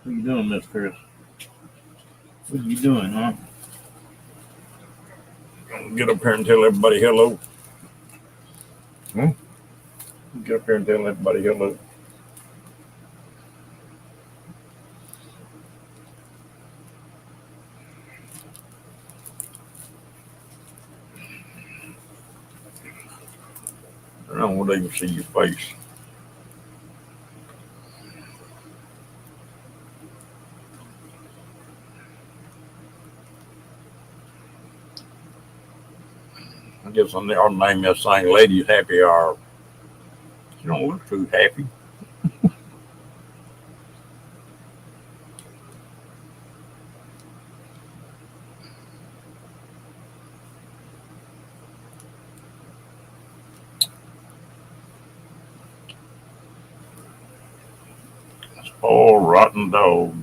What you doing, Miss Chris? What you doing, huh? Get up here and tell everybody hello. Hmm? Get up here and tell everybody hello. I don't want to even see your face. I guess I'll name this thing Ladies Happy Hour. You don't look too happy. Oh, rotten dog.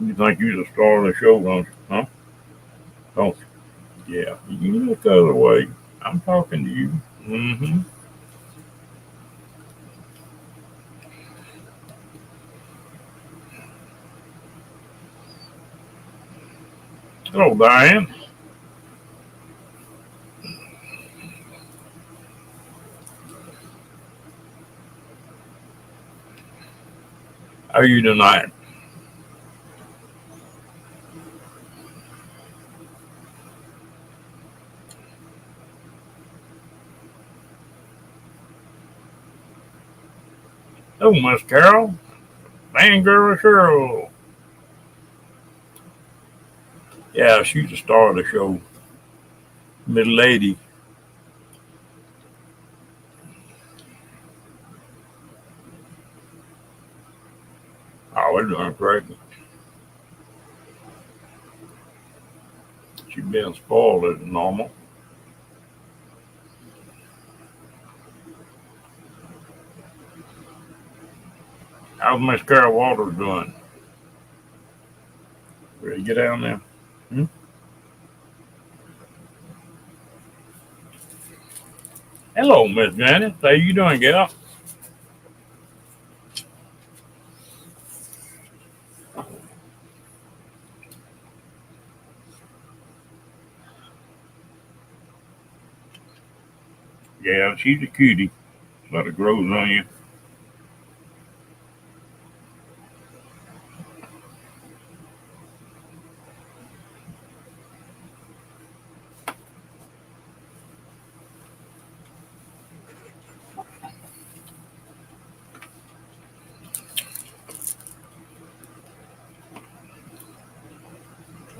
You think you're the star of the show, don't you? Huh? Don't you? Yeah. You look the other way. I'm talking to you. Mm-hmm. Hello, Diane. How are you tonight? Oh, Miss Carol. Fangirl Cheryl. Yeah, she's the star of the show. Middle lady. Oh, we're doing great. She's being spoiled as normal. How's Miss Carol Walters doing? Ready to get down there? Hmm? Hello, Miss Janice. How you doing, gal? Yeah, she's a cutie. Let it grows on you.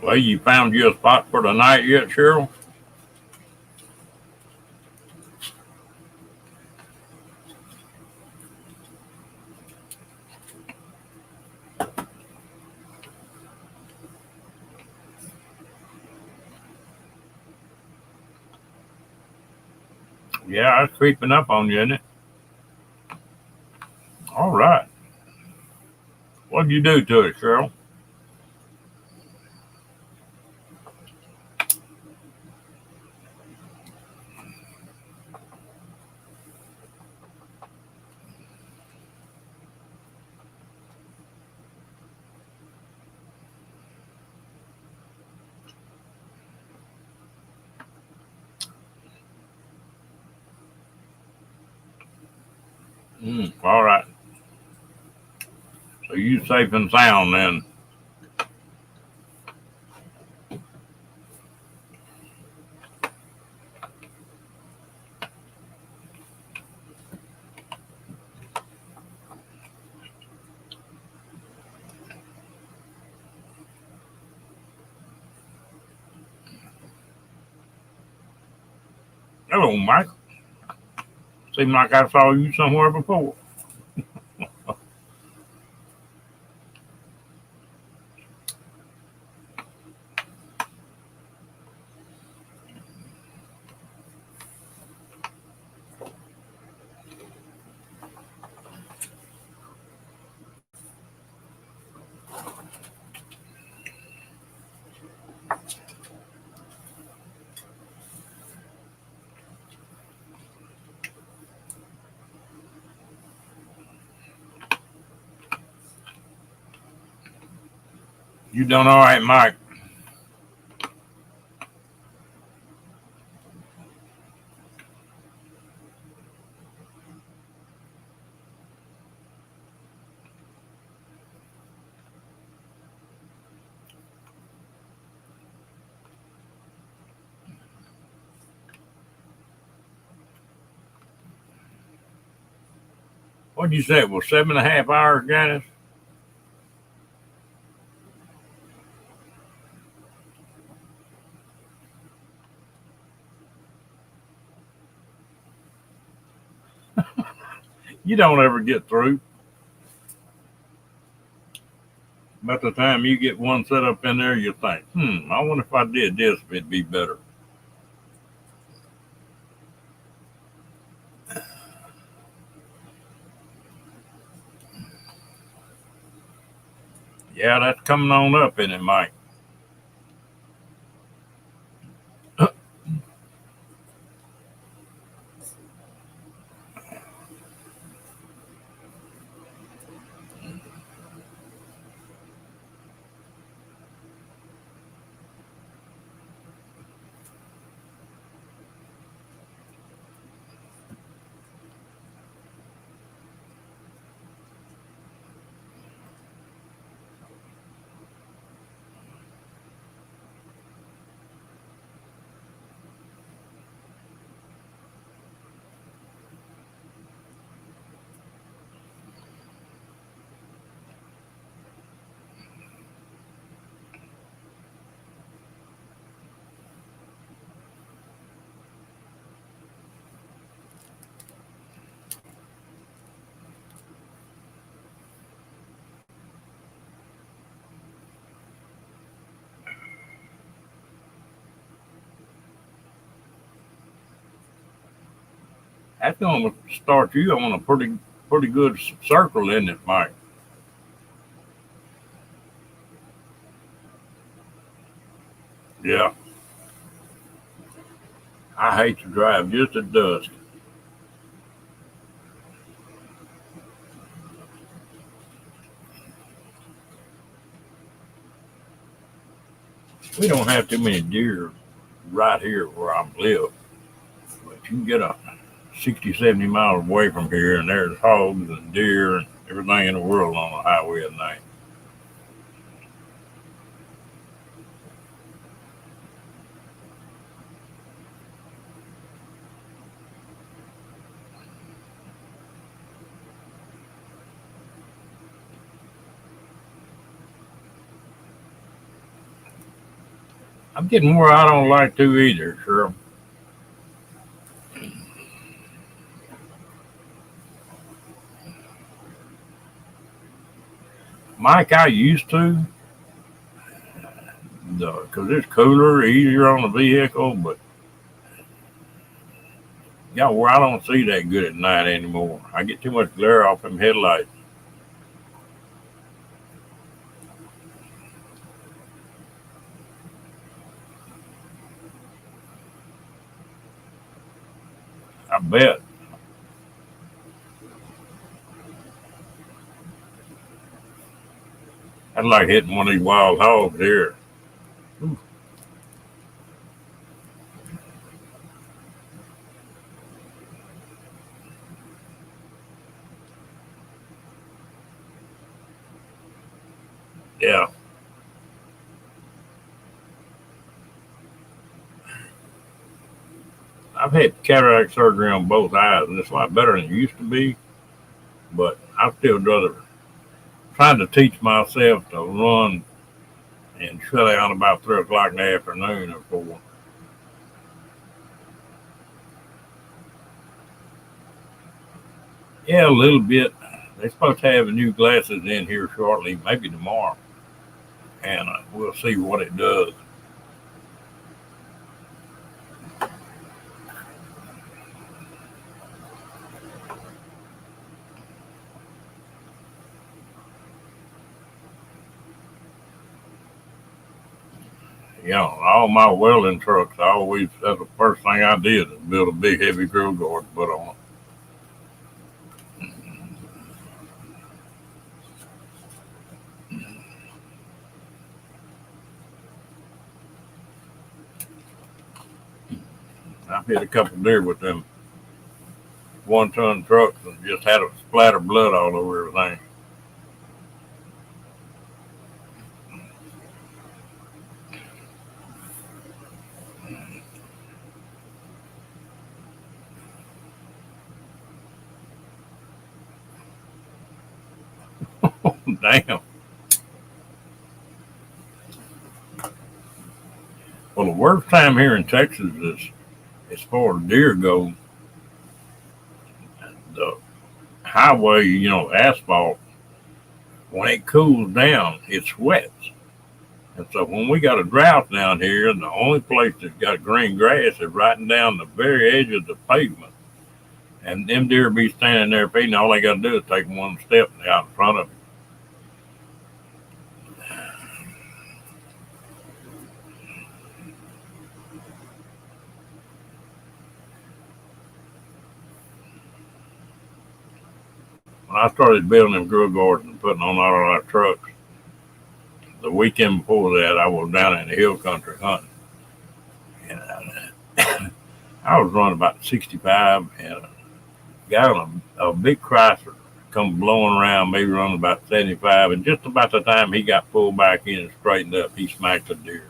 Well, you found you a spot for the night yet, Cheryl? Yeah, it's creeping up on you, isn't it? All right. What'd you do to it, Cheryl? All right. So you safe and sound then. Hello, Mike. Seemed like I saw you somewhere before. You done all right, Mike? What'd you say? It was 7.5 hours, Janice? You don't ever get through. By the time you get one set up in there, you think, I wonder if I did this, if it'd be better. Yeah, that's coming on up, isn't it, Mike? That's going to start you on a pretty good circle, isn't it, Mike? Yeah. I hate to drive just at dusk. We don't have too many deer right here where I live, but you can get a 60, 70 miles away from here, and there's hogs and deer and everything in the world on the highway at night. I'm getting where I don't like to either, sure. Mike, I used to, because it's cooler, easier on the vehicle, but yeah, where I don't see that good at night anymore. I get too much glare off them headlights. I bet. I'd like hitting one of these wild hogs here. Ooh, yeah, I've had cataract surgery on both eyes, and it's a lot better than it used to be. But I still rather trying to teach myself to run and shut down about 3 o'clock in the afternoon or 4. Yeah, a little bit. They're supposed to have new glasses in here shortly, maybe tomorrow, and we'll see what it does. You know, all my welding trucks, I always, that's the first thing I did is build a big heavy grill guard to put on I've hit a couple deer with them 1-ton trucks and just had a splatter of blood all over everything. Damn. Well, the worst time here in Texas is, as far as deer go, the highway, asphalt, when it cools down, it sweats. And so when we got a drought down here, the only place that's got green grass is right down the very edge of the pavement. And them deer be standing there feeding. All they got to do is take one step out in front of them. When I started building them grill gardens and putting on all our trucks, the weekend before that, I was down in the hill country hunting. And I was running about 65, and a guy on a big Chrysler come blowing around, maybe running about 75. And just about the time he got pulled back in and straightened up, he smacked a deer.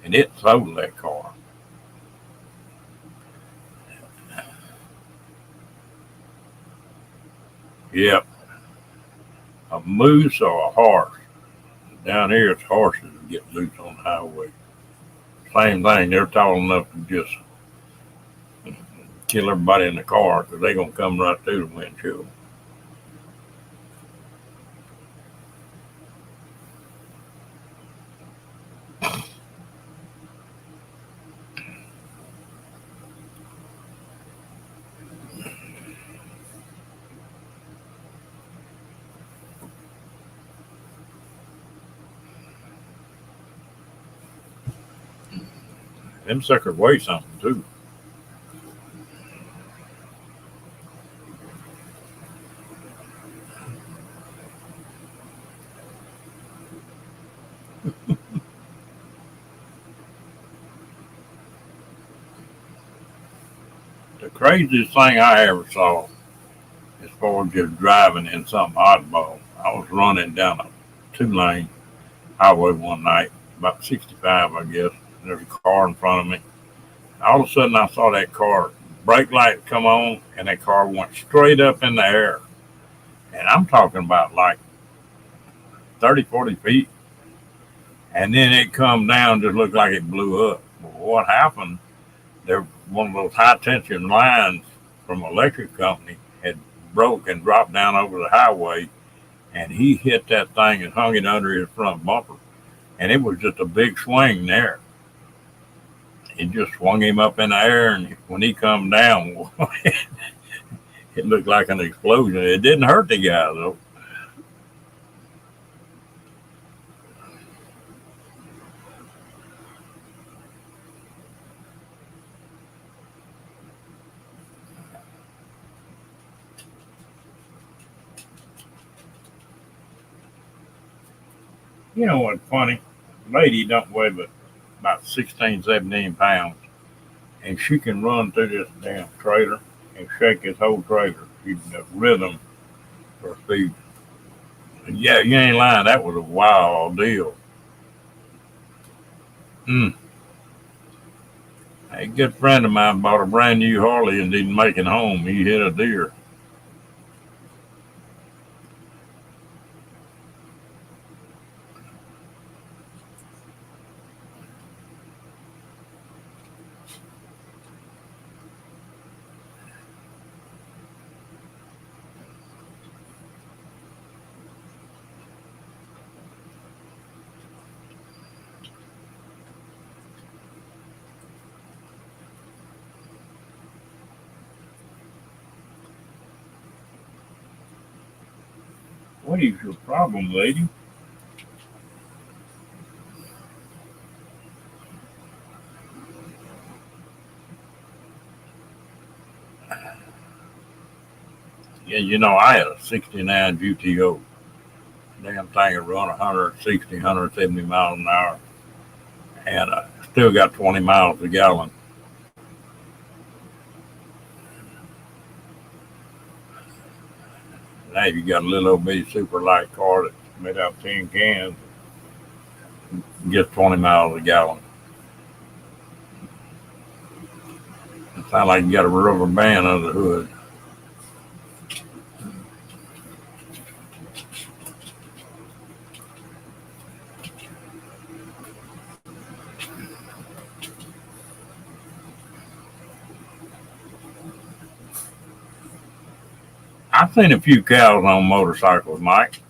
And it totaled that car. Yep. A moose or a horse. Down here, it's horses that get loose on the highway. Same thing. They're tall enough to just kill everybody in the car because they're going to come right through the windshield. Them suckers weigh something, too. The craziest thing I ever saw, as far as just driving in something oddball, I was running down a 2-lane highway one night, about 65, I guess. And there's a car in front of me. All of a sudden, I saw that car brake light come on, and that car went straight up in the air. And I'm talking about like 30, 40 feet. And then it come down, just looked like it blew up. Well, what happened? There, one of those high tension lines from an electric company had broke and dropped down over the highway, and he hit that thing and hung it under his front bumper. And it was just a big swing there. It just swung him up in the air, and when he come down, it looked like an explosion. It didn't hurt the guy though. You know what's funny? The lady don't weigh but about 16, 17 pounds, and she can run through this damn trailer and shake this whole trailer. She's got rhythm for speed. And yeah, you ain't lying. That was a wild deal. Mm. A good friend of mine bought a brand new Harley and didn't make it home. He hit a deer. What is your problem, lady? Yeah, I had a 69 GTO. Damn thing would run 160, 170 miles an hour, and still got 20 miles a gallon. Now you got a little old bitty super light car that's made out of tin cans, gets 20 miles a gallon. It sounds like you got a rubber band under the hood. I've seen a few cows on motorcycles, Mike.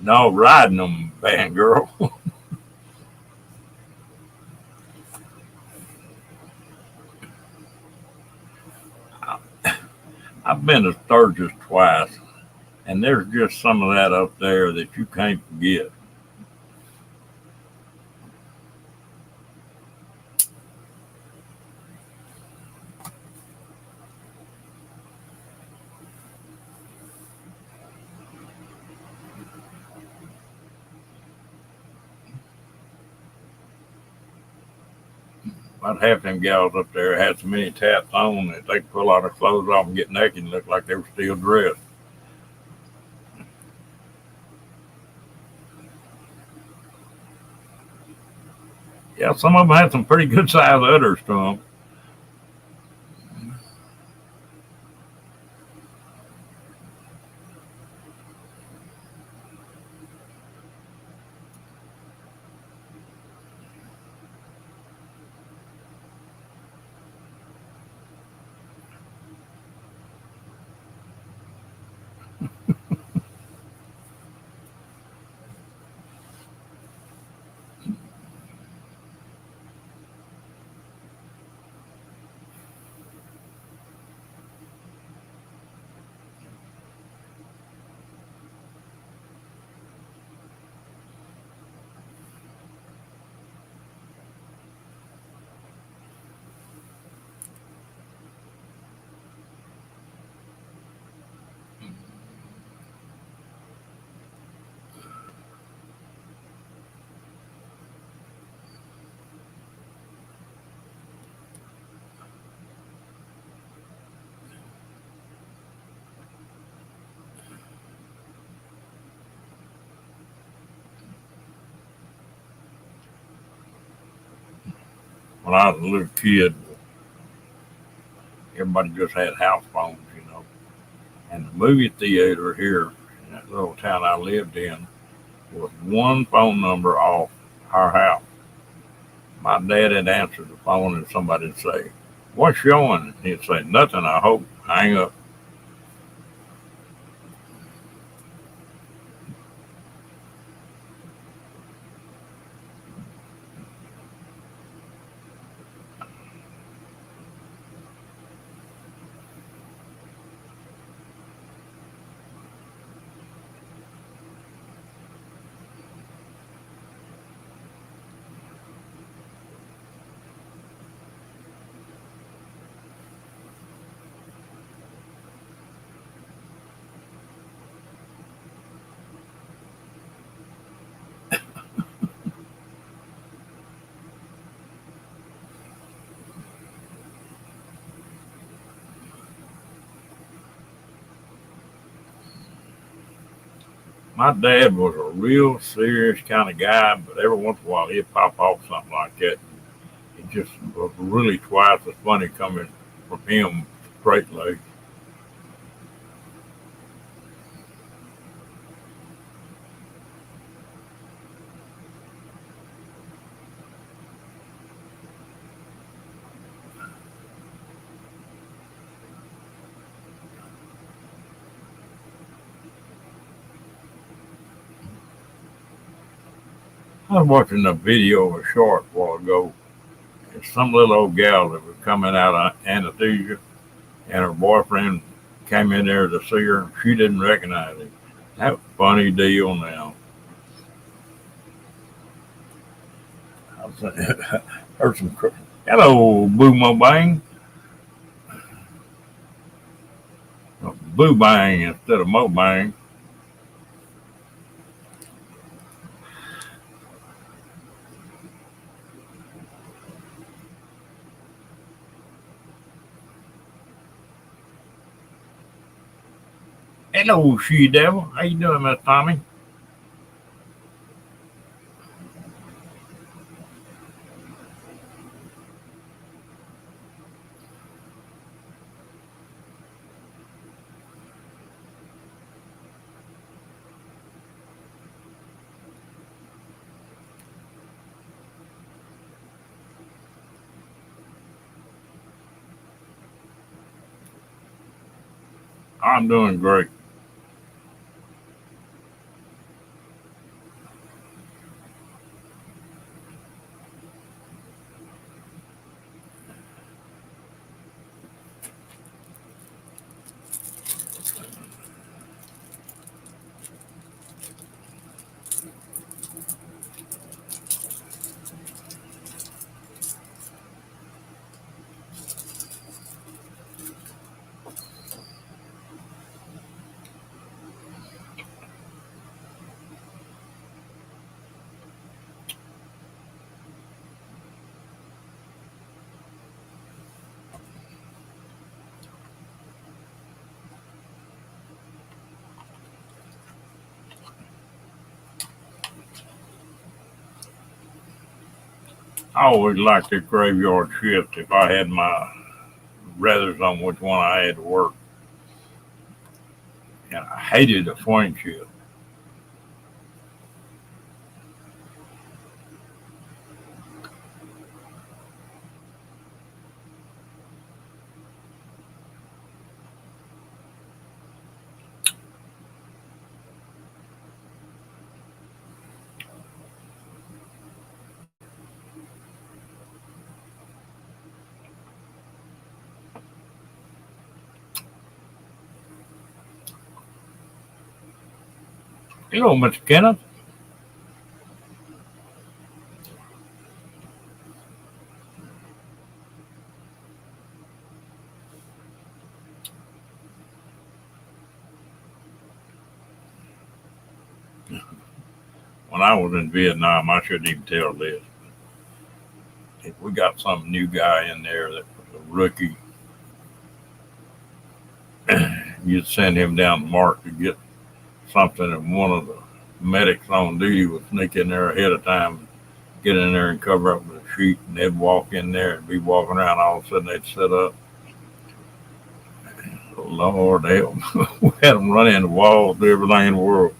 No, riding them, band girl. I've been to Sturgis twice, and there's just some of that up there that you can't forget. About half them gals up there had so many tats on that they could pull all their clothes off and get naked and look like they were still dressed. Yeah, some of them had some pretty good sized udders to them. When I was a little kid, everybody just had house phones, you know. And the movie theater here in that little town I lived in was one phone number off our house. My dad had answered the phone and somebody'd say, "What's showing?" He'd say, "Nothing, I hope." Hang up. My dad was a real serious kind of guy, but every once in a while he'd pop off something like that. It just was really twice as funny coming from him straight like. I was watching a video of a short a while ago. And some little old gal that was coming out of anesthesia, and her boyfriend came in there to see her. She didn't recognize him. That funny deal now. I was saying, heard some. Hello, Boo Mo Bang. Boo Bang instead of Mo Bang. Hello, she devil. How you doing, Miss Tommy? I'm doing great. I always liked the graveyard shift if I had my ruthers on which one I had to work. And I hated the swing shift. Hello, Mr. Kenneth. When I was in Vietnam, I shouldn't even tell this. If we got some new guy in there that was a rookie, you'd send him down the mark to get something, and one of the medics on duty would sneak in there ahead of time, get in there and cover up with a sheet, and they'd walk in there and be walking around. All of a sudden, they'd sit up. Lord help. We had them run into walls, do everything in the world.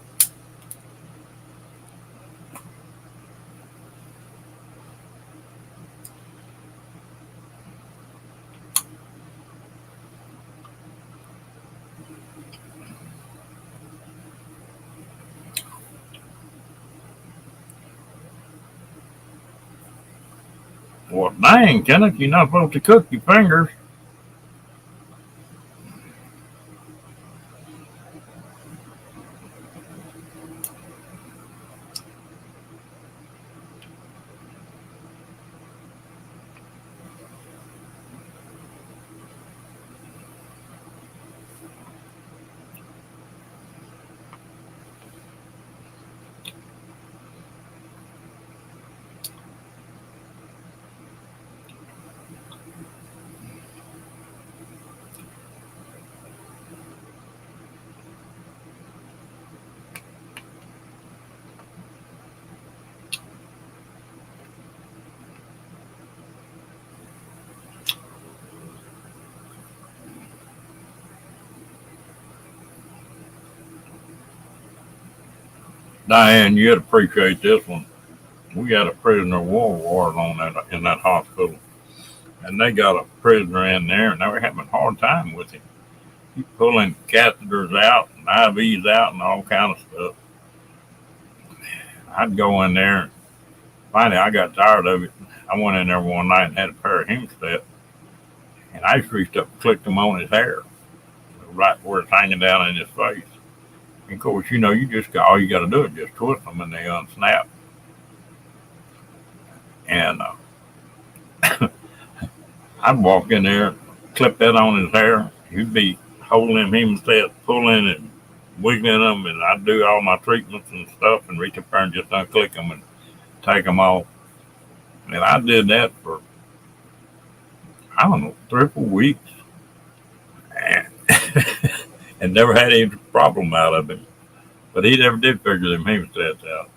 Well, dang, Kenneth, you're not supposed to cook your fingers. Diane, you'd appreciate this one. We got a prisoner of war ward on that in that hospital, and they got a prisoner in there, and they were having a hard time with him. He pulling catheters out and IVs out and all kind of stuff. I'd go in there Finally, I got tired of it. I went in there one night and had a pair of hemstats, and I just reached up and clicked them on his hair, right where it's hanging down in his face. And of course, you just got all you got to do is just twist them and they unsnap. And I'd walk in there, clip that on his hair. He'd be holding them hemstats, pulling and wiggling them, and I'd do all my treatments and stuff and reach up there and just unclick them and take them off. And I did that for, I don't know, 3 or 4 weeks. And, and never had any problem out of it. But he never did figure them hemostats out.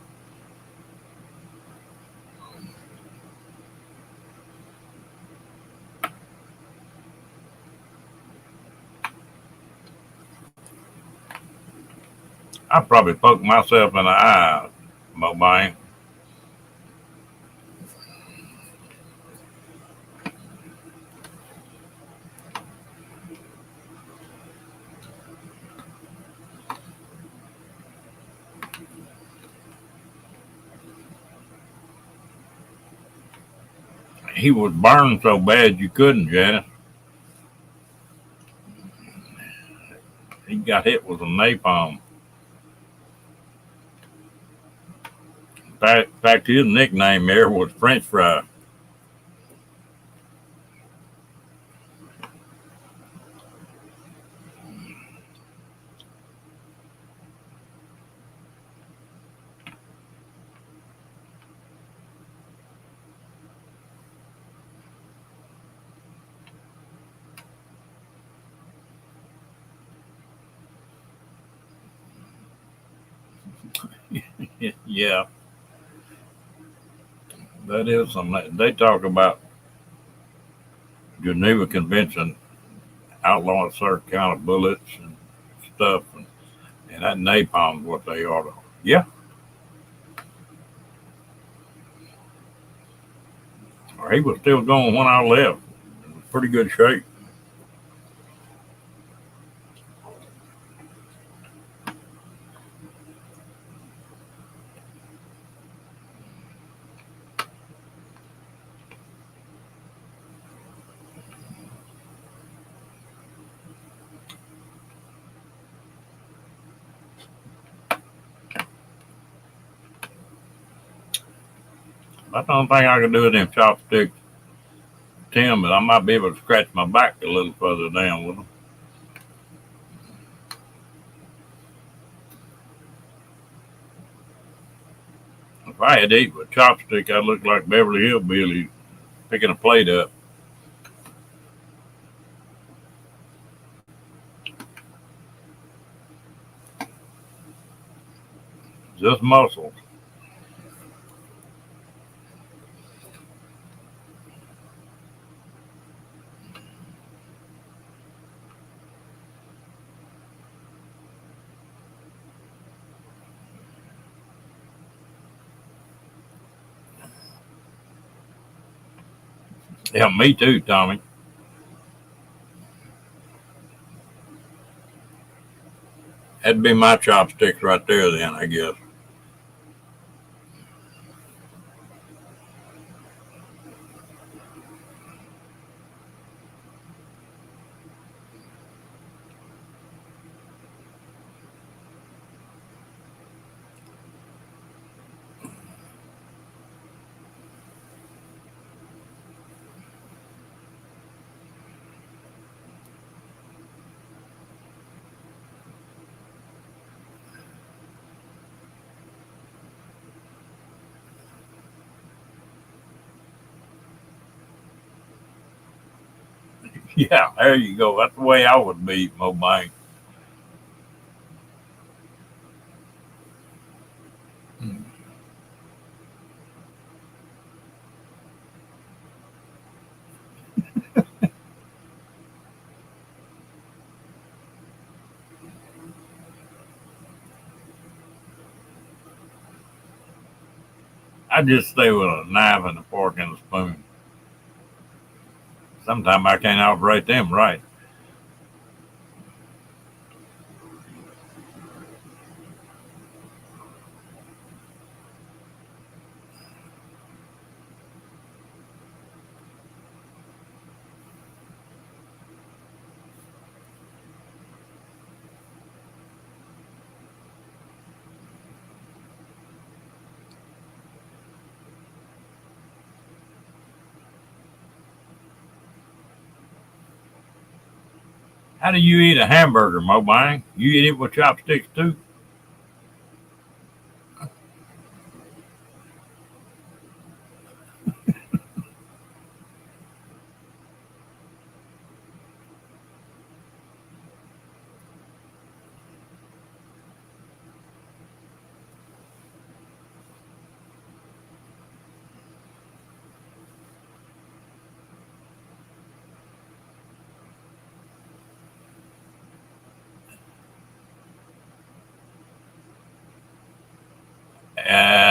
I probably poked myself in the eye, Mobine. He was burned so bad you couldn't, Janice. He got hit with a napalm. In fact, his nickname there was French Fry. Yeah, that is something. They talk about Geneva Convention outlawing certain kind of bullets and stuff, and that napalm's what they ought to. Yeah, he was still going when I left. In pretty good shape. That's the only thing I can do with them chopsticks, Tim, but I might be able to scratch my back a little further down with them. If I had to eat with chopstick, I'd look like Beverly Hillbilly picking a plate up. Just muscles. Yeah, me too, Tommy. That'd be my chopsticks right there, then, I guess. Yeah, there you go. That's the way I would be, Mobang. I just stay with a knife and a fork and a spoon. Sometimes I can't operate them right. How do you eat a hamburger, Mobang? You eat it with chopsticks too?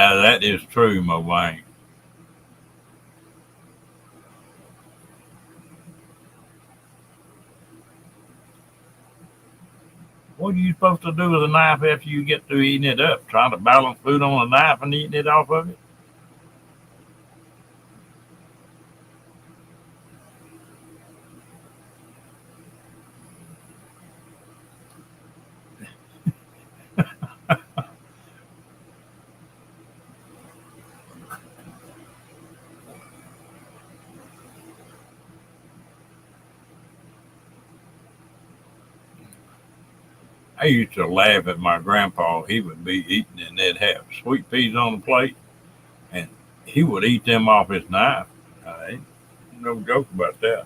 That is true, Mobang. What are you supposed to do with a knife after you get through eating it up? Trying to balance food on a knife and eating it off of it? I used to laugh at my grandpa. He would be eating and they'd have sweet peas on the plate, and he would eat them off his knife. Ain't no joke about that.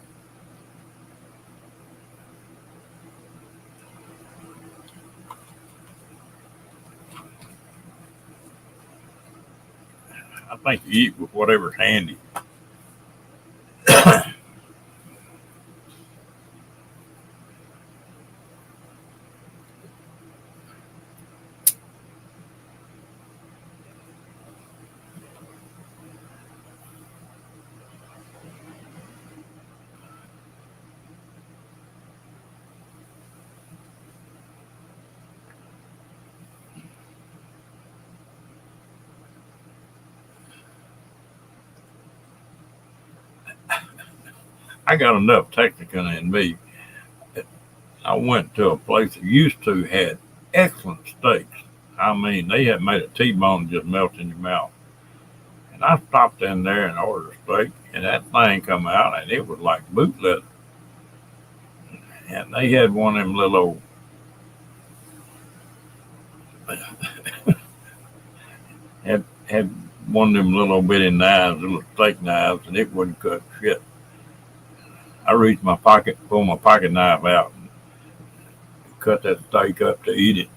I think you eat with whatever's handy. I got enough technical in me. I went to a place that used to had excellent steaks. I mean, they had made a T-bone just melt in your mouth. And I stopped in there and ordered a steak, and that thing come out, and it was like boot leather. And they had one of them little old, had one of them little bitty knives, little steak knives, and it wouldn't cut shit. I reached my pocket, pulled my pocket knife out, and cut that steak up to eat it.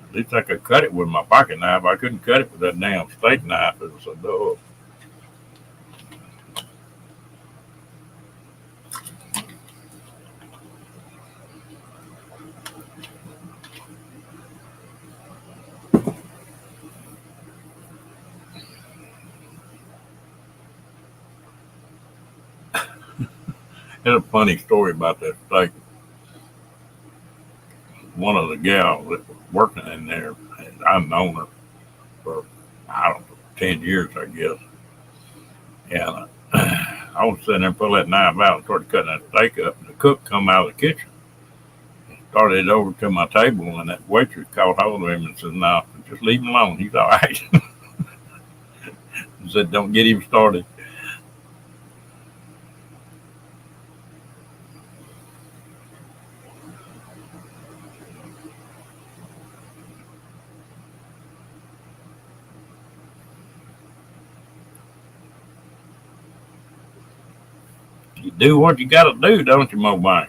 At least I could cut it with my pocket knife. I couldn't cut it with that damn steak knife. It was so dull. There's a funny story about that steak. One of the gals that was working in there, and I've known her for, I don't know, 10 years, I guess. And I was sitting there and pulled that knife out and started cutting that steak up. And the cook come out of the kitchen, started over to my table, and that waitress caught hold of him and said, "No, just leave him alone. He's all right." He said, "Don't get him started." You do what you got to do, don't you, Mobile?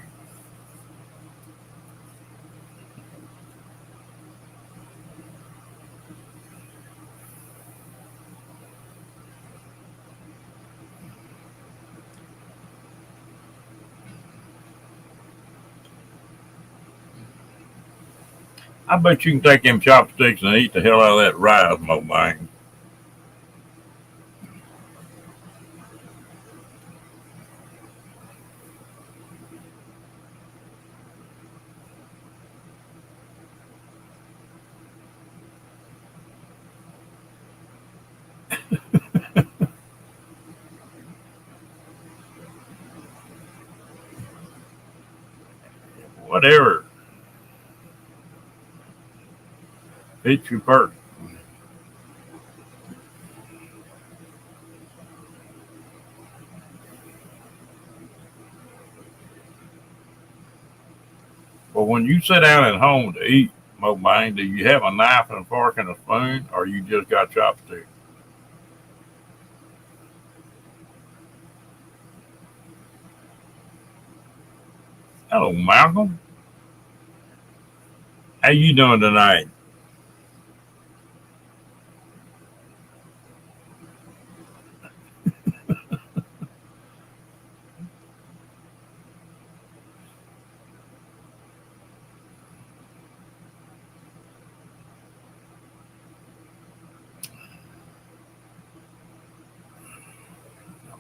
I bet you can take them chopsticks and eat the hell out of that rice, Mobile. whatever fits you first. But when you sit down at home to eat, Mobane, do you have a knife and a fork and a spoon, or you just got chopsticks? Hello, Malcolm. How you doing tonight?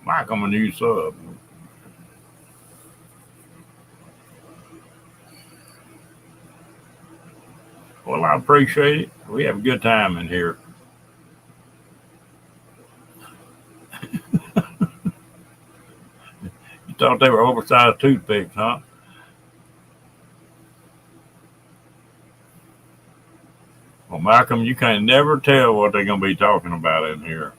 Malcolm, a new sub. Well, I appreciate it. We have a good time in here. You thought they were oversized toothpicks, huh? Well, Malcolm, you can never tell what they're going to be talking about in here.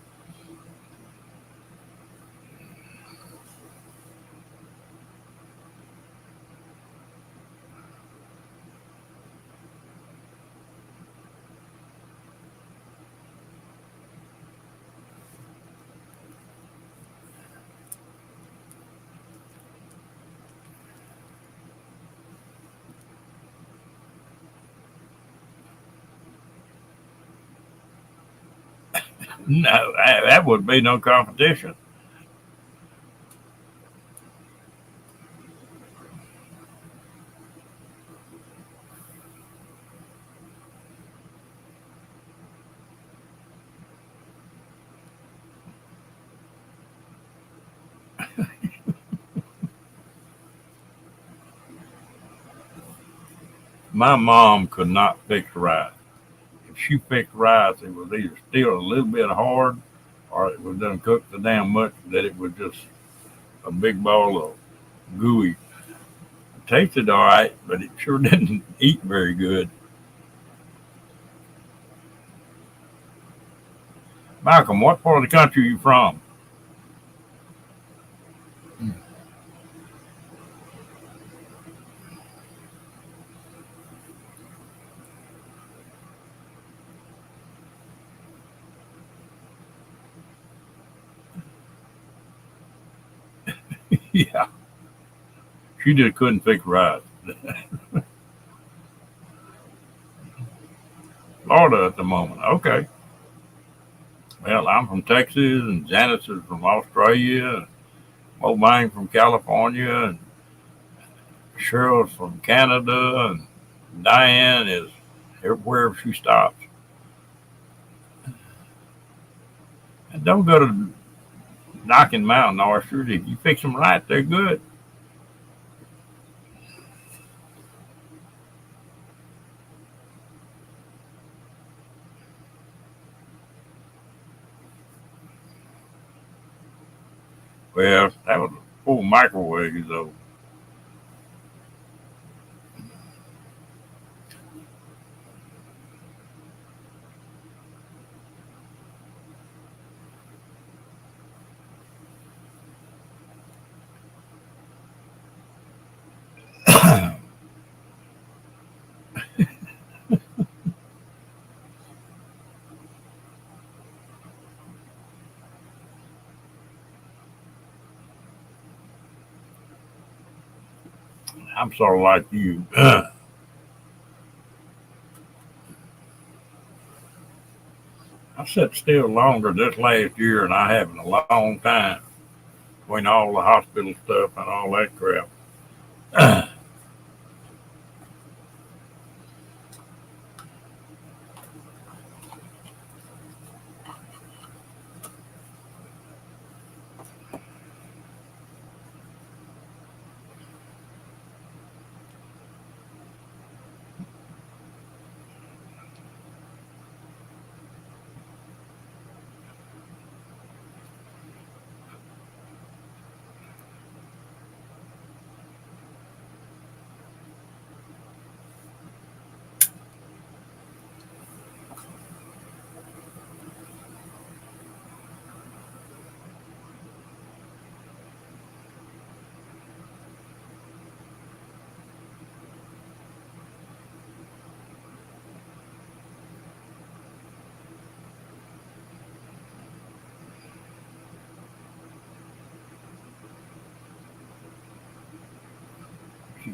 No, that would be no competition. My mom could not fix rice. If she fixed rice, it was either still a little bit hard or it was done cooked so damn much that it was just a big ball of gooey. It tasted all right, but it sure didn't eat very good. Malcolm, what part of the country are you from? Yeah, she just couldn't fix rice. Florida at the moment. Okay. Well, I'm from Texas, and Janice is from Australia, and Mobang from California, and Cheryl's from Canada, and Diane is everywhere she stops. And don't go to knocking mountain oysters. If you fix them right, they're good. Well, that was a full microwave, though. I'm sort of like you. I sat still longer this last year than I have in a long time between all the hospital stuff and all that crap.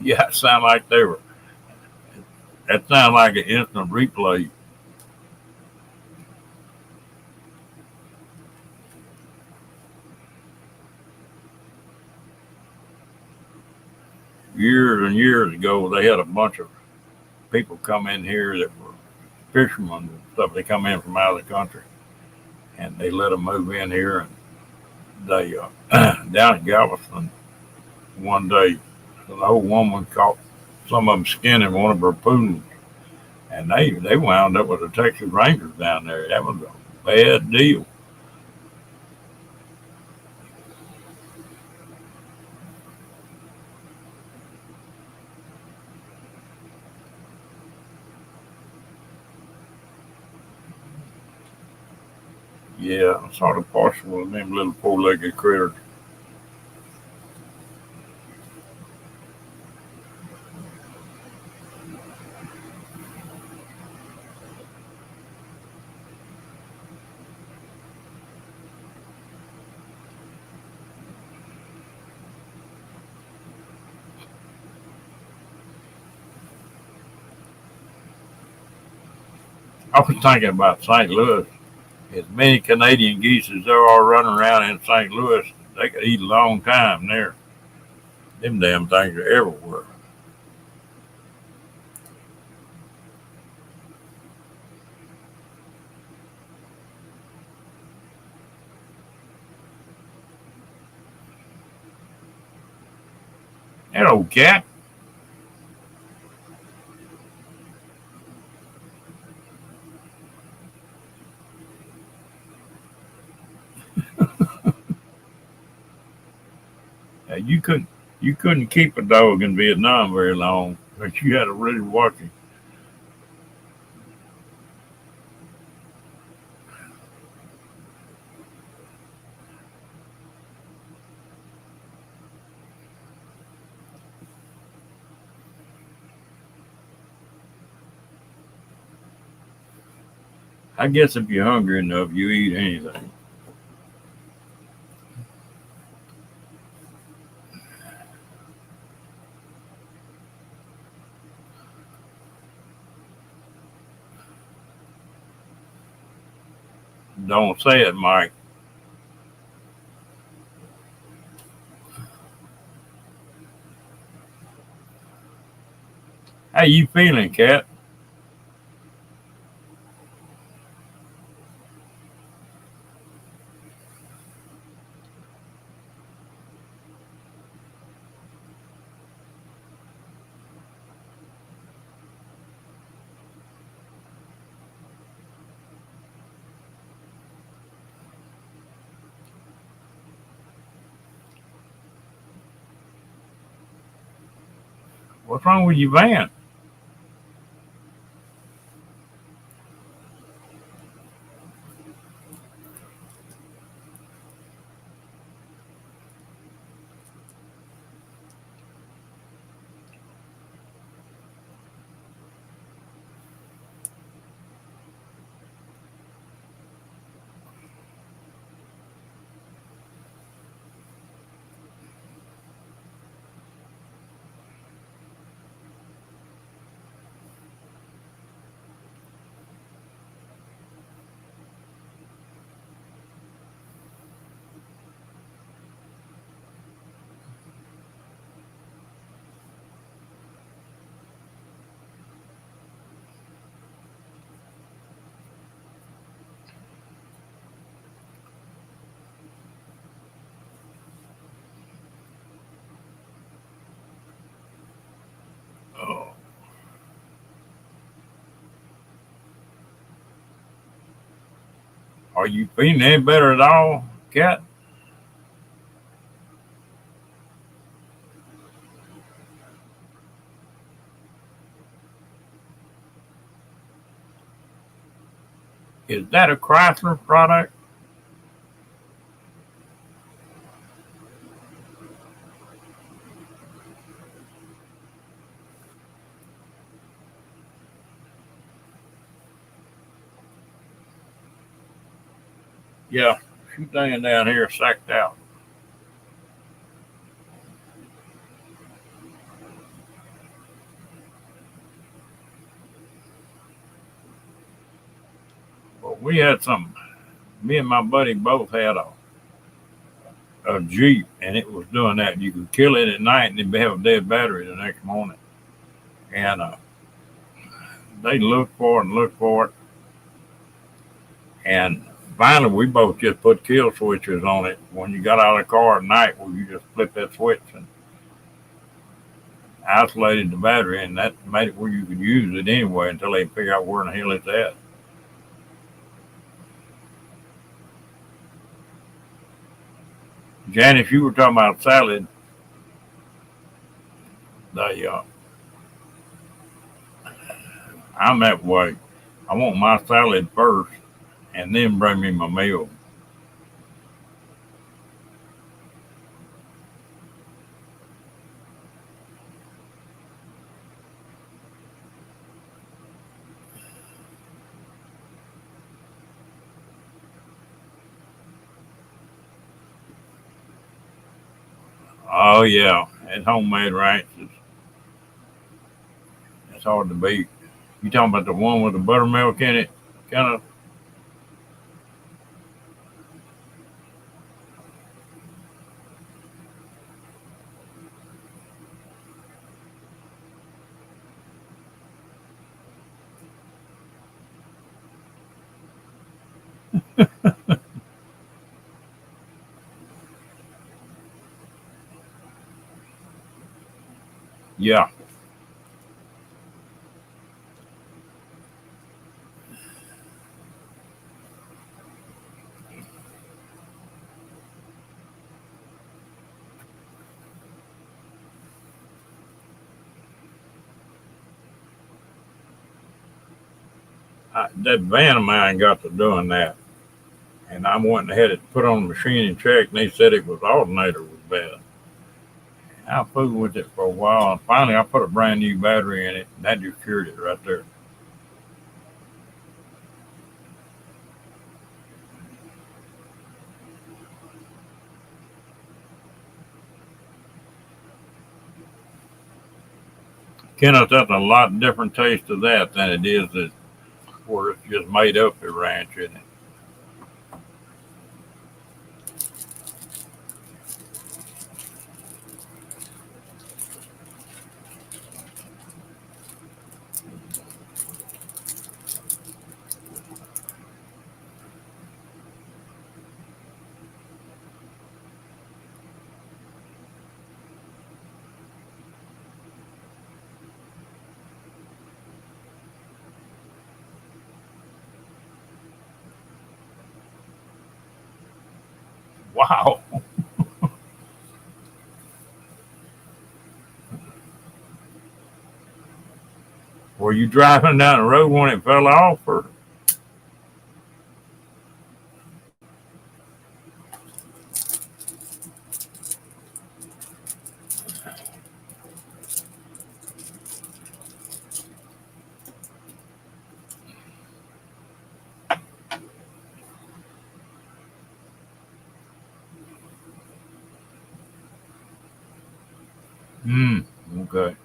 Yeah, it sounded like they were. That sounded like an instant replay. Years and years ago, they had a bunch of people come in here that were fishermen and stuff. They come in from out of the country, and they let them move in here. And they down at Galveston one day, an old woman caught some of them skinning one of her poodles, and they wound up with the Texas Rangers down there. That was a bad deal. Yeah, I'm sort of partial with them little four-legged critters. I was thinking about St. Louis. As many Canadian geese as there are running around in St. Louis, they could eat a long time there. Them damn things are everywhere. That old cat, you couldn't keep a dog in Vietnam very long, but you had to really watch him. I guess if you're hungry enough, you eat anything. Don't say it, Mike. How you feeling, cat? What's wrong with your van? Oh, are you feeling any better at all, cat? Is that a Chrysler product? Yeah, she's laying down here sacked out. We had some. Me and my buddy both had a Jeep, and it was doing that. You could kill it at night, and it'd have a dead battery the next morning. And they looked for it and looked for it, and finally we both just put kill switches on it. When you got out of the car at night, where you just flip that switch and isolated the battery, and that made it where you could use it anyway until they figure out where in the hell it's at. Janice, you were talking about salad. They, I'm that way. I want my salad first, and then bring me my meal. Oh yeah, that homemade ranch is it's hard to beat. You talking about the one with the buttermilk in it? Kind of. Yeah. That van of mine got to doing that, and I went and had it put on the machine and checked, and they said it was alternator was bad. I fooled with it for a while, and finally I put a brand new battery in it, and that just cured it right there. Kenneth, that's a lot different taste to that than it is that where it's just made up the ranch, isn't it? Wow. Were you driving down the road when it fell off, or? Hmm. Okay.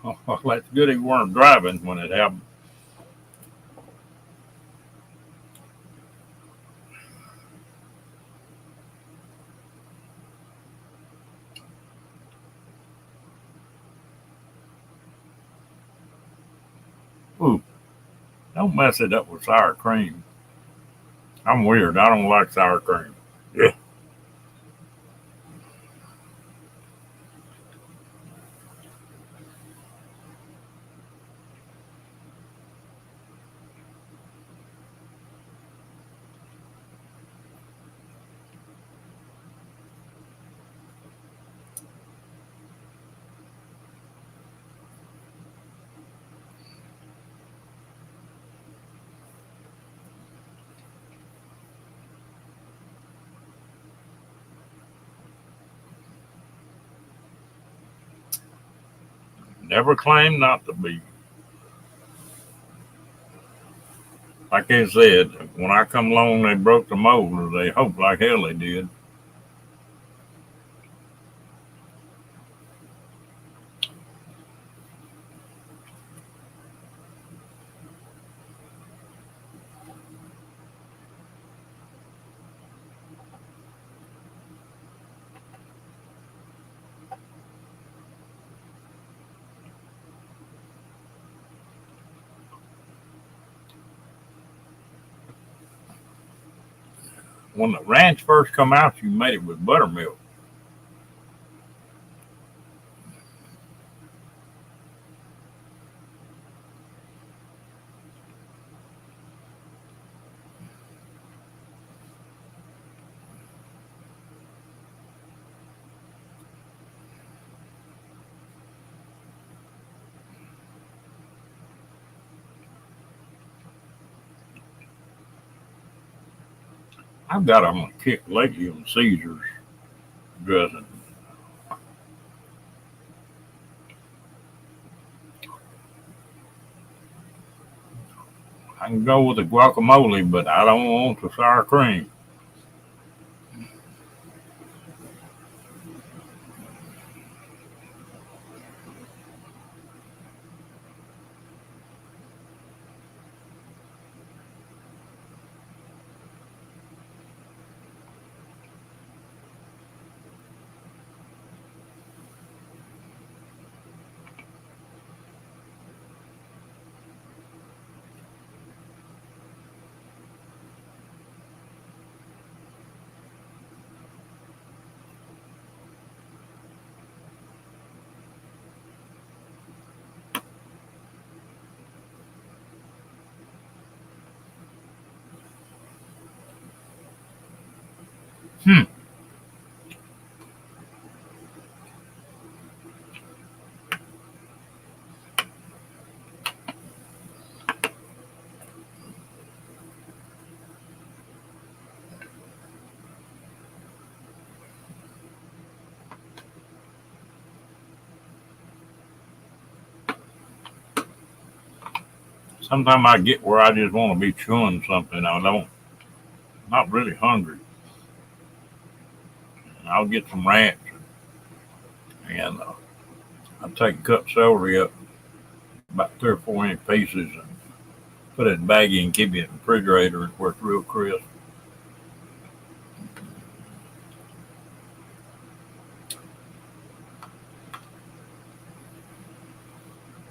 Well, that's good. You weren't driving when it happened. Ooh, don't mess it up with sour cream. I'm weird. I don't like sour cream. Yeah. Never claimed not to be. Like they said, when I come along, they broke the mold. They hope like hell they did. When the ranch first come out, you made it with buttermilk. I've got on a kick lately on Caesar's dressing. I can go with the guacamole, but I don't want the sour cream. Hmm. Sometimes I get where I just want to be chewing something. I don't, not really hungry. And I'll get some ranch and I take cut celery up about 3 or 4 inch pieces and put it in a baggie and keep it in the refrigerator where it's real crisp.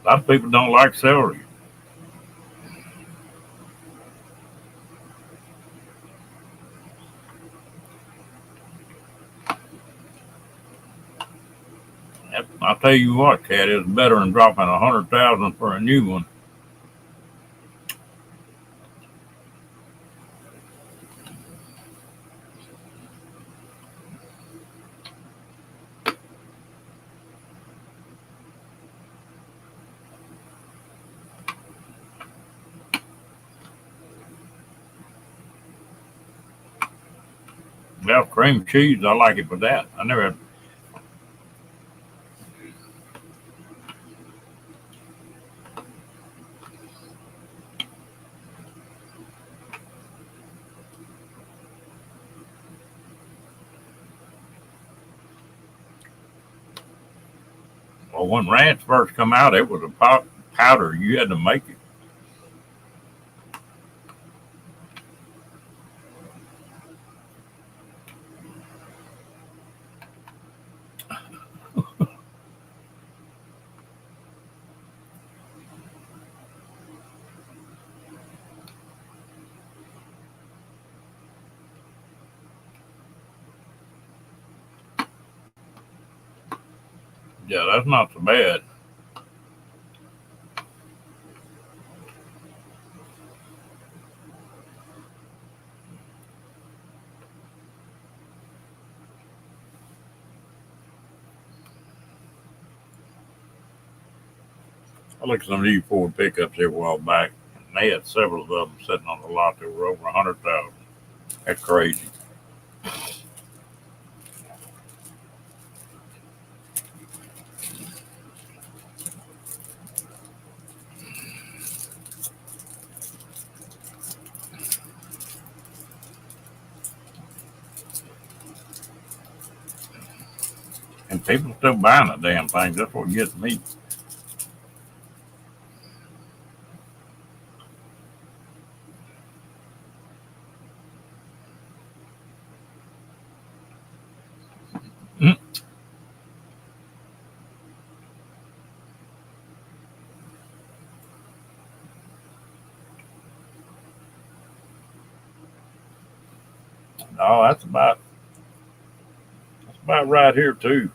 A lot of people don't like celery. I'll tell you what, Cat, it's better than dropping 100,000 for a new one. Well, cream cheese, I like it for that. I never. Well, when ranch first come out, it was a powder. You had to make it. Yeah, that's not so bad. I looked at some of these Ford pickups here a while back, and they had several of them sitting on the lot that were over 100,000. That's crazy. And people still buying the damn things. That's what gets me. Mm. No, that's about right here too.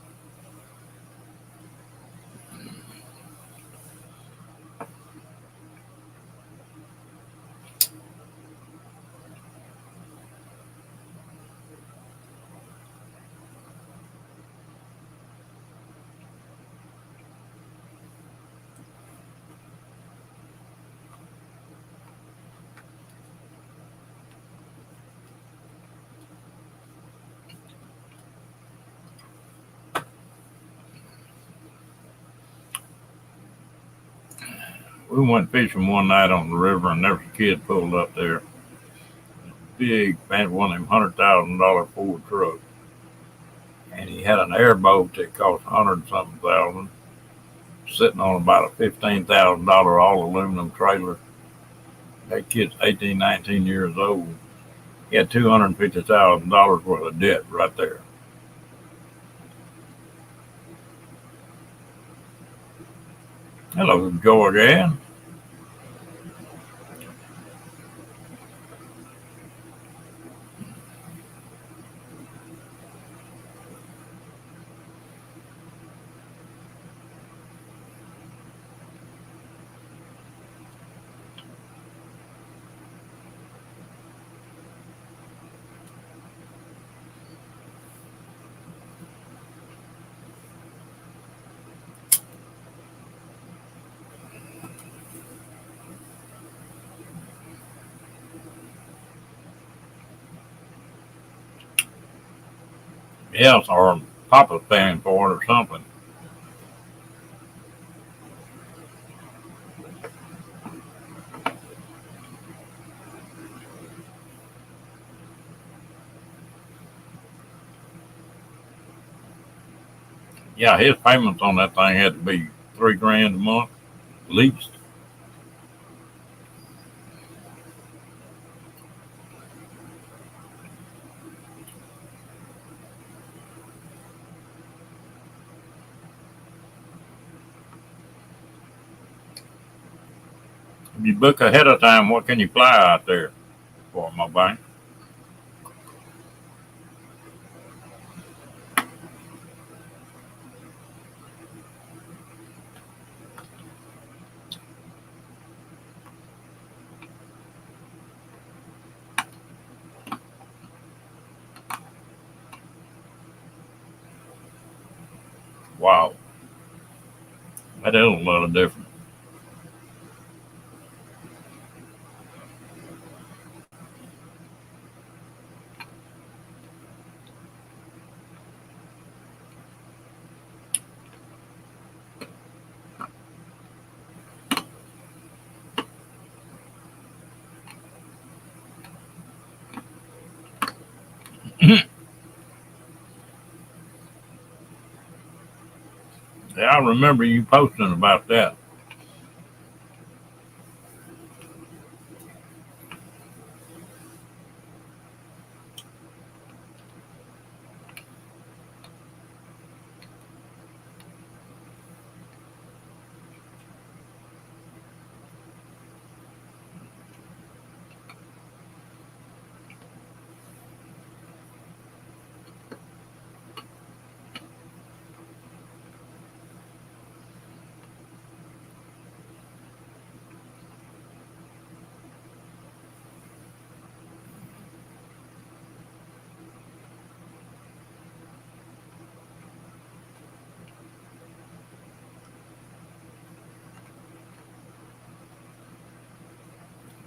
We went fishing one night on the river, and there was a kid pulled up there, big, man, one of them $100,000 Ford trucks, and he had an airboat that cost 100 something thousand, sitting on about a $15,000 all aluminum trailer. That kid's 18, 19 years old. He had $250,000 worth of debt right there. Hello, Georgia. Yes, or Papa's paying for it or something. Yeah, his payments on that thing had to be 3 grand a month, at least. If you book ahead of time, what can you fly out there for, my bank? Wow, that is a lot of difference. Yeah, I remember you posting about that.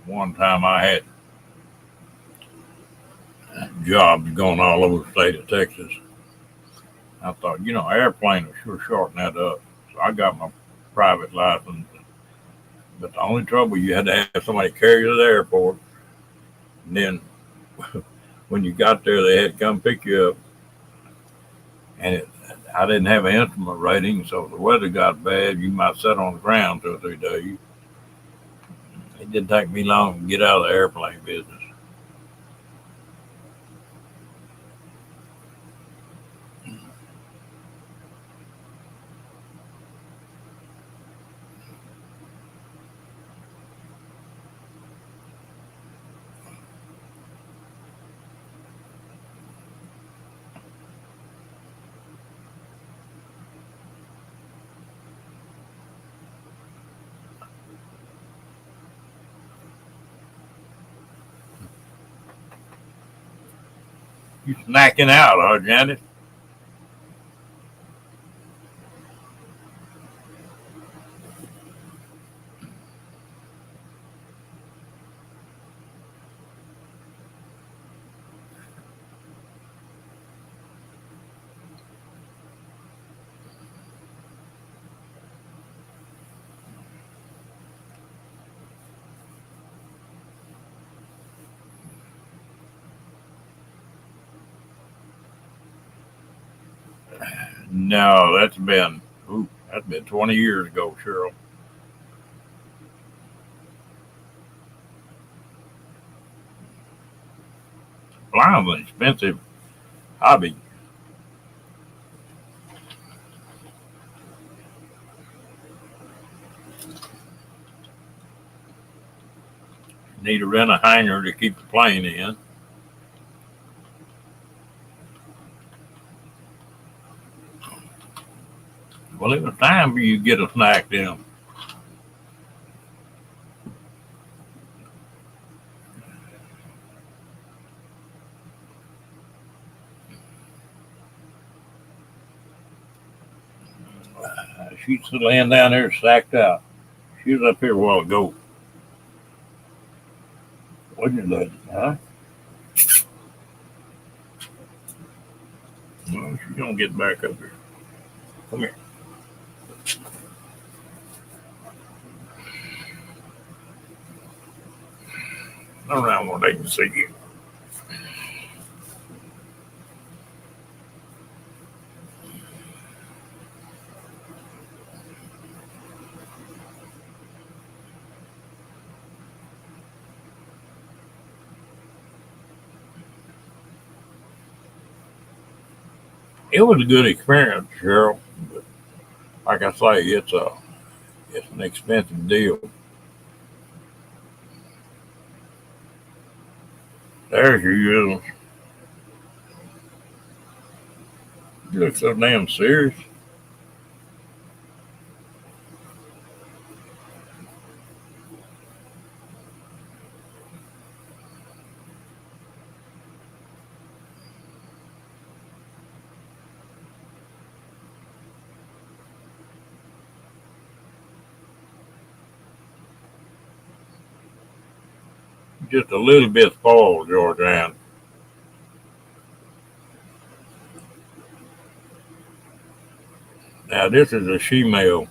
One time I had jobs going all over the state of Texas. I thought, airplane will sure shorten that up. So I got my private license. But the only trouble, you had to have somebody carry you to the airport. And then when you got there, they had to come pick you up. And I didn't have an instrument rating, so if the weather got bad, you might sit on the ground 2 or 3 days. It didn't take me long to get out of the airplane business. You snacking out, huh, Janet? No, that's been 20 years ago, Cheryl. Flying's an expensive hobby. You need to rent a hangar to keep the plane in. Well, it was time for you to get a snack then. She's laying down there sacked out. She was up here a while ago. What you doing, huh? Well, she's gonna get back up here. Come here. Around where they can see you. It was a good experience, Cheryl. But like I say, it's an expensive deal. There she is. You look so damn serious. Just a little bit spoiled, Georgianne. Now this is a she-male.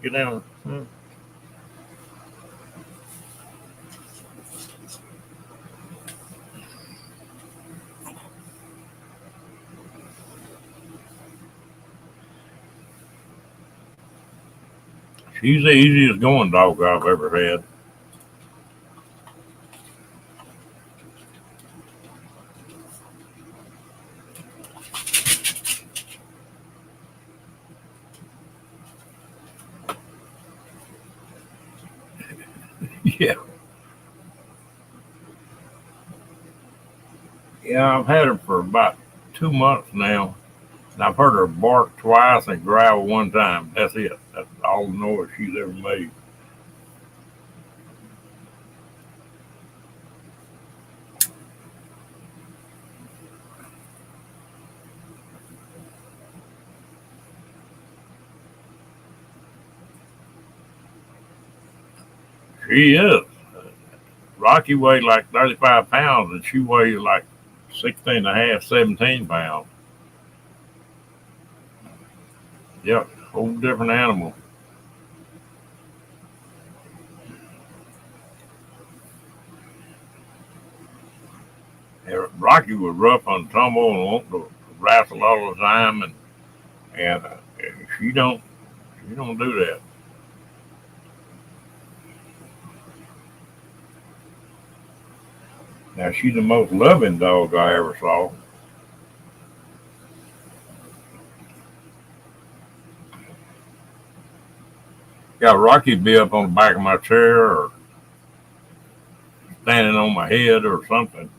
Get down. She's the easiest going dog I've ever had. Yeah. Yeah, I've had her for about 2 months now. And I've heard her bark twice and growl one time. That's it. That's all the noise she's ever made. She is. Rocky weighed like 35 pounds and she weighed like 16 and a half, 17 pounds. Yep, whole different animal. Yeah, Rocky was rough on tumble and want to wrestle all the time, and she don't do that. Now she's the most loving dog I ever saw. Yeah, Rocky'd be up on the back of my chair or standing on my head or something.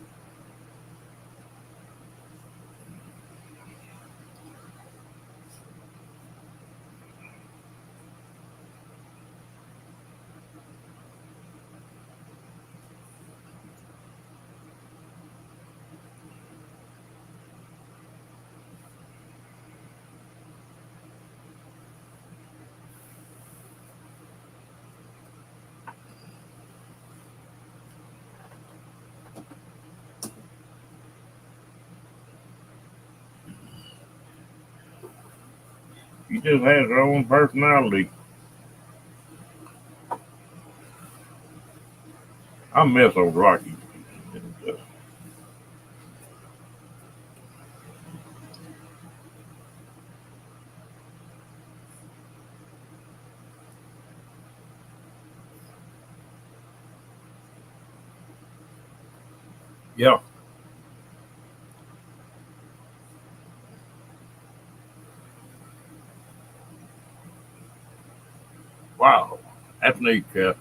She just has her own personality. I miss old Rocky. Yeah, wow, that's neat, Cat.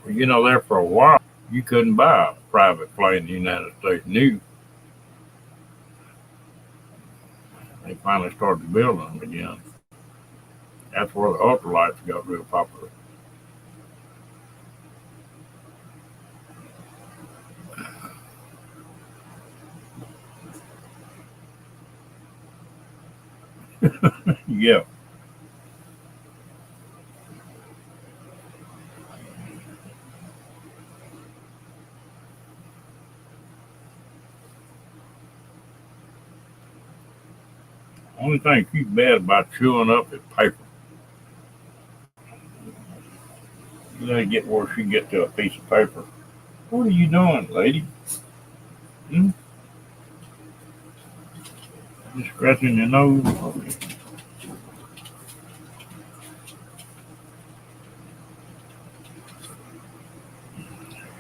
You know, there for a while, you couldn't buy a private plane in the United States. New, they finally started building them again. That's where the ultralights got real popular. Yeah, only thing she's bad about chewing up is paper. You gotta get where she get to a piece of paper. What are you doing, lady? Hmm? You scratching your nose? Okay.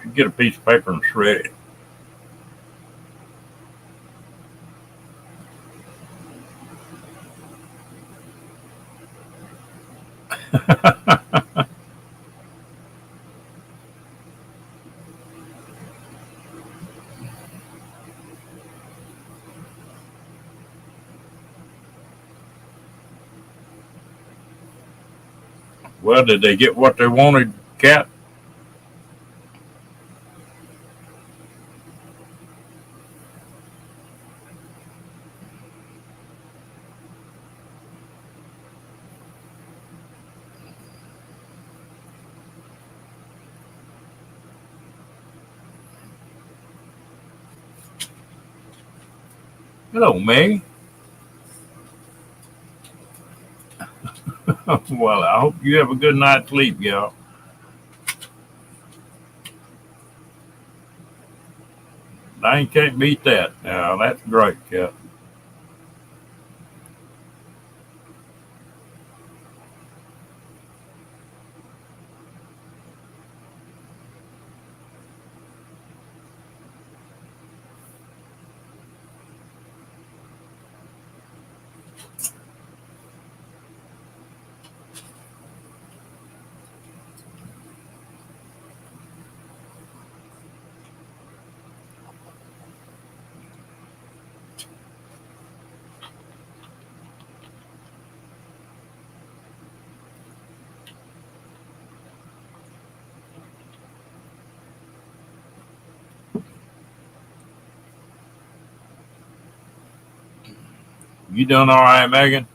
You get a piece of paper and shred it. Well, did they get what they wanted, Cat? Hello, Meg. Well, I hope you have a good night's sleep, y'all. I ain't can't beat that. Now, that's great, Cat. You doing all right, Megan?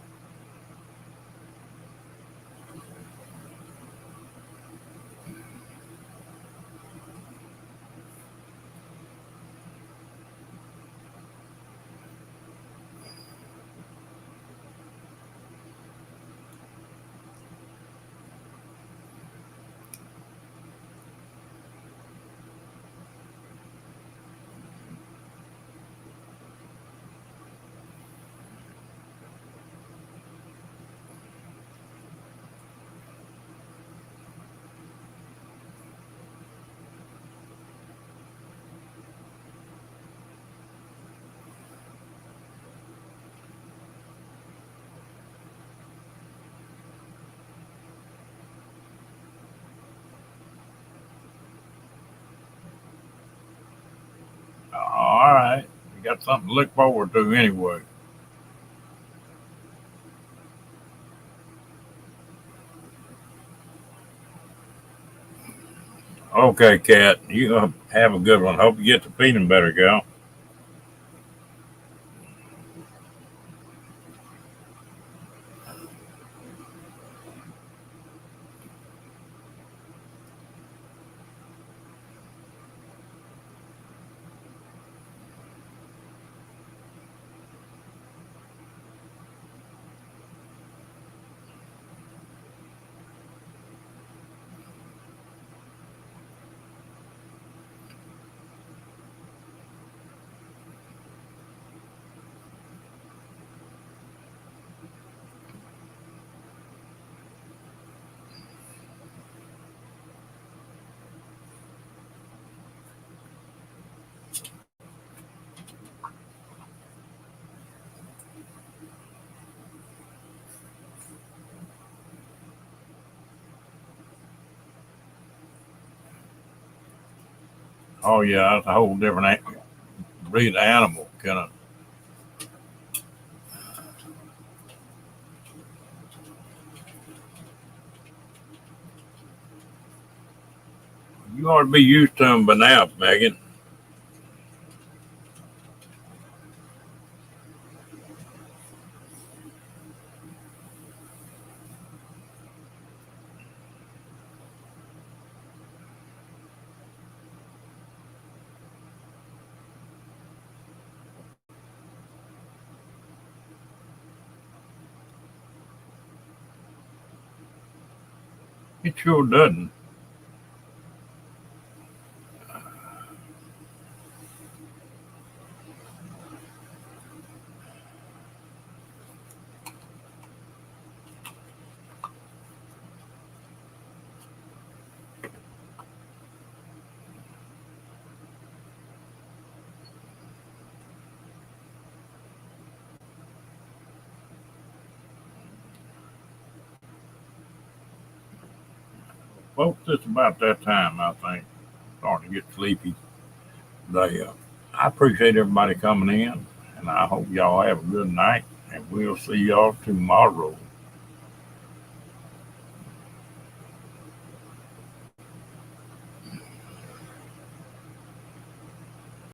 got something to look forward to anyway. Okay, Cat, you have a good one. Hope you get to feeling better, gal. Oh yeah, that's a whole different breed of animal. Kind of. You ought to be used to them by now, Megan. It sure doesn't. Folks, it's about that time, I think. Starting to get sleepy. They, I appreciate everybody coming in, and I hope y'all have a good night, and we'll see y'all tomorrow.